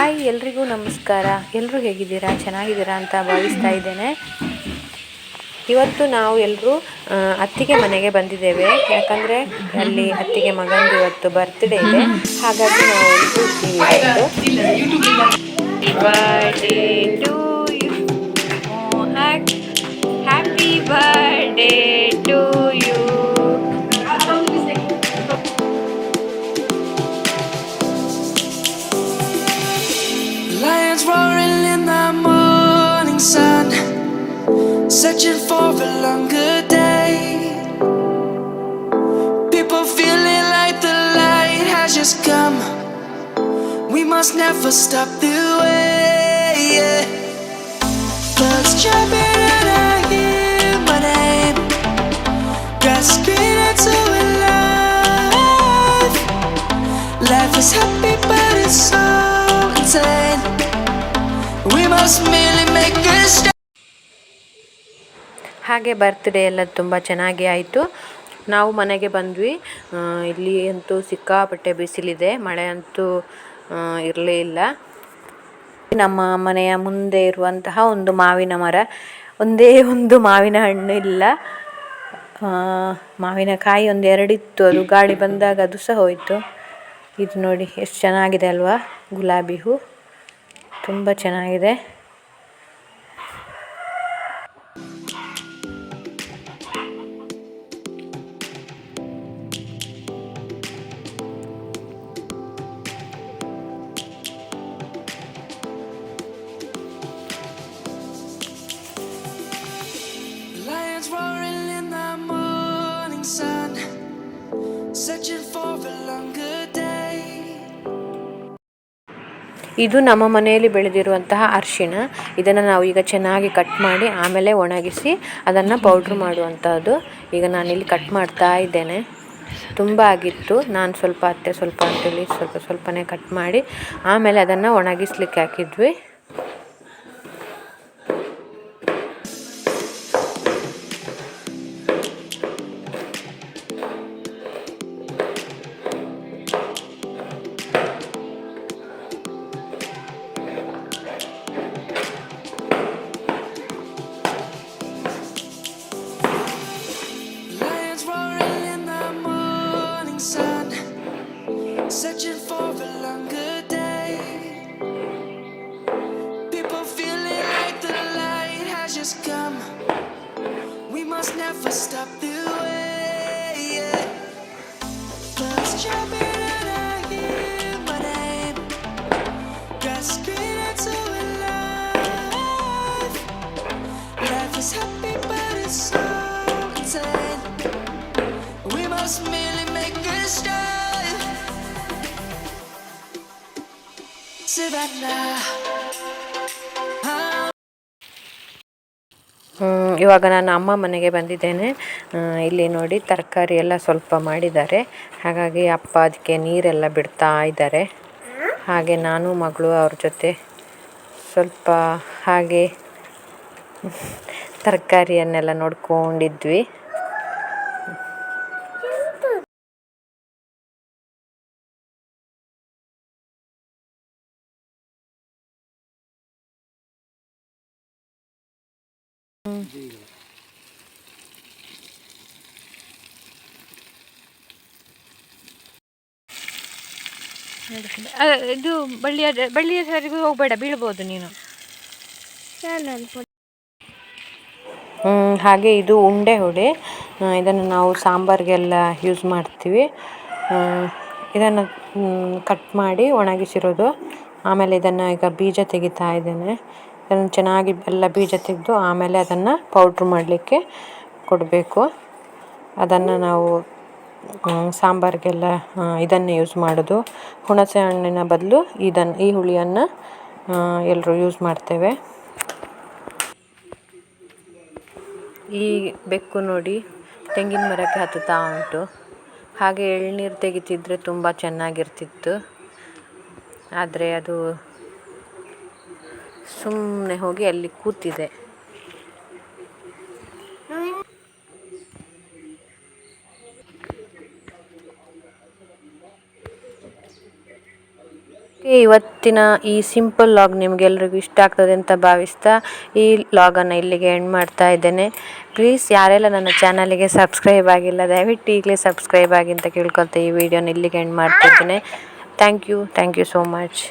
Hi, ಎಲ್ರಿಗೂ ನಮಸ್ಕಾರ. ಎಲ್ಲರೂ ಹೇಗಿದ್ದೀರಾ? ಚೆನ್ನಾಗಿದ್ದೀರಾ ಅಂತ ಭಾವಿಸ್ತಾ ಇದ್ದೇನೆ. ಇವತ್ತು ನಾವು ಎಲ್ಲರೂ ಅತ್ತಿಗೆ ಮನೆಗೆ ಬಂದಿದ್ದೇವೆ. ಯಾಕಂದರೆ ಅಲ್ಲಿ ಅತ್ತಿಗೆ ಮಗಂದು ಇವತ್ತು ಬರ್ತ್ಡೇ ಇದೆ. ಹಾಗಾಗಿ ನಾವು ಎಲ್ಲರೂ birthday to you, happy birthday to you. Lions roaring in the morning sun, searching for a longer day. People feeling like the light has just come. We must never stop the way. Yeah. Birds jumping and I hear my name, grasping into life. Life is happy but it's so insane. We must merely make a start. ಹಾಗೆ birthday ಎಲ್ಲ ತುಂಬ ಚೆನ್ನಾಗಿ ಆಯಿತು. ನಾವು ಮನೆಗೆ ಬಂದ್ವಿ. ಇಲ್ಲಿ ಅಂತೂ ಸಿಕ್ಕಾಪಟ್ಟೆ ಬಿಸಿಲಿದೆ, ಮಳೆ ಅಂತೂ ಇರಲೇ ಇಲ್ಲ. ನಮ್ಮ ಮನೆಯ ಮುಂದೆ ಇರುವಂತಹ ಒಂದು ಮಾವಿನ ಮರ, ಒಂದೇ ಒಂದು ಮಾವಿನ ಹಣ್ಣು ಇಲ್ಲ. ಮಾವಿನಕಾಯಿ ಒಂದು ಎರಡಿತ್ತು, ಅದು ಗಾಳಿ ಬಂದಾಗ ಅದು ಸಹ ಹೋಯಿತು. ಇದು ನೋಡಿ ಎಷ್ಟು ಚೆನ್ನಾಗಿದೆ ಅಲ್ವಾ, ಗುಲಾಬಿ ಹೂ ತುಂಬ ಚೆನ್ನಾಗಿದೆ. Lions roaring in the morning sun, searching for a longer day. ಇದು ನಮ್ಮ ಮನೆಯಲ್ಲಿ ಬೆಳೆದಿರುವಂತಹ ಅರಿಶಿಣ. ಇದನ್ನು ನಾವು ಈಗ ಚೆನ್ನಾಗಿ ಕಟ್ ಮಾಡಿ ಆಮೇಲೆ ಒಣಗಿಸಿ ಅದನ್ನು ಪೌಡ್ರ್ ಮಾಡುವಂಥದ್ದು. ಈಗ ನಾನಿಲ್ಲಿ ಕಟ್ ಮಾಡ್ತಾ ಇದ್ದೇನೆ. ತುಂಬ ಆಗಿತ್ತು, ನಾನು ಸ್ವಲ್ಪ ಅತ್ತೆ ಸ್ವಲ್ಪ ಅಂತೇಳಿ ಸ್ವಲ್ಪನೇ ಕಟ್ ಮಾಡಿ ಆಮೇಲೆ ಅದನ್ನು ಒಣಗಿಸ್ಲಿಕ್ಕೆ ಹಾಕಿದ್ವಿ. Lions roaring in the morning sun, searching for a longer day. People feeling like the light has just come. We must never stop the way. Yeah. Birds jumping and I hear my name, grasping into life. Life is happy but it's so insane. We must merely make a start. Savannah. ಇವಾಗ ನಾನು ಅಮ್ಮ ಮನೆಗೆ ಬಂದಿದ್ದೇನೆ. ಇಲ್ಲಿ ನೋಡಿ ತರಕಾರಿ ಎಲ್ಲ ಸ್ವಲ್ಪ ಮಾಡಿದ್ದಾರೆ, ಹಾಗಾಗಿ ಅಪ್ಪ ಅದಕ್ಕೆ ನೀರೆಲ್ಲ ಬಿಡ್ತಾ ಇದ್ದಾರೆ. ಹಾಗೆ ನಾನು ಮಗಳು ಅವ್ರ ಜೊತೆ ಸ್ವಲ್ಪ ಹಾಗೆ ತರಕಾರಿಯನ್ನೆಲ್ಲ ನೋಡ್ಕೊಂಡಿದ್ವಿ. ಇದು ಬಳ್ಳಿಯ ಸರಿಗೂ ಹೋಗಬೇಡ, ಬೀಳ್ಬೋದು ನೀನು. ಹಾಗೆ ಇದು ಉಂಡೆ ಹುಡಿ. ಇದನ್ನು ನಾವು ಸಾಂಬಾರಿಗೆಲ್ಲ ಯೂಸ್ ಮಾಡ್ತೀವಿ. ಇದನ್ನು ಕಟ್ ಮಾಡಿ ಒಣಗಿಸಿರೋದು. ಆಮೇಲೆ ಇದನ್ನು ಈಗ ಬೀಜ ತೆಗಿತಾ ಇದ್ದೇನೆ. ಇದನ್ನು ಚೆನ್ನಾಗಿ ಎಲ್ಲ ಬೀಜ ತೆಗೆದು ಆಮೇಲೆ ಅದನ್ನು ಪೌಡ್ರ್ ಮಾಡಲಿಕ್ಕೆ ಕೊಡಬೇಕು. ಅದನ್ನು ನಾವು ಸಾಂಬಾರಿಗೆಲ್ಲ ಇದನ್ನೇ ಯೂಸ್ ಮಾಡೋದು. ಹುಣಸೆ ಹಣ್ಣಿನ ಬದಲು ಈ ಹುಳಿಯನ್ನು ಎಲ್ಲರೂ ಯೂಸ್ ಮಾಡ್ತೇವೆ. ಈ ಬೆಕ್ಕು ನೋಡಿ ತೆಂಗಿನ ಮರಕ್ಕೆ ಹತ್ತುತ್ತಾ ಉಂಟು. ಹಾಗೆ ಎಳ್ನೀರು ತೆಗಿತಿದ್ರೆ ತುಂಬ ಚೆನ್ನಾಗಿರ್ತಿತ್ತು, ಆದರೆ ಅದು ಸುಮ್ಮನೆ ಹೋಗಿ ಅಲ್ಲಿ ಕೂತಿದೆ. ಇವತ್ತಿನ ಈ ಸಿಂಪಲ್ ಲಾಗ್ ನಿಮಗೆಲ್ರಿಗೂ ಇಷ್ಟ ಆಗ್ತದೆ ಅಂತ ಭಾವಿಸ್ತಾ ಈ ಲಾಗನ್ನು ಇಲ್ಲಿಗೆ ಎಂಡ್ ಮಾಡ್ತಾ ಇದ್ದೇನೆ. ಪ್ಲೀಸ್ ಯಾರೆಲ್ಲ ನನ್ನ ಚಾನಲಿಗೆ ಸಬ್ಸ್ಕ್ರೈಬ್ ಆಗಿಲ್ಲ ದಯವಿಟ್ಟು ಈಗಲೇ ಸಬ್ಸ್ಕ್ರೈಬ್ ಆಗಿ ಅಂತ ಕೇಳ್ಕೊಳ್ತಾ ಈ ವಿಡಿಯೋನ ಇಲ್ಲಿಗೆ ಎಂಡ್ ಮಾಡ್ತಿದ್ದೇನೆ. Thank you so much.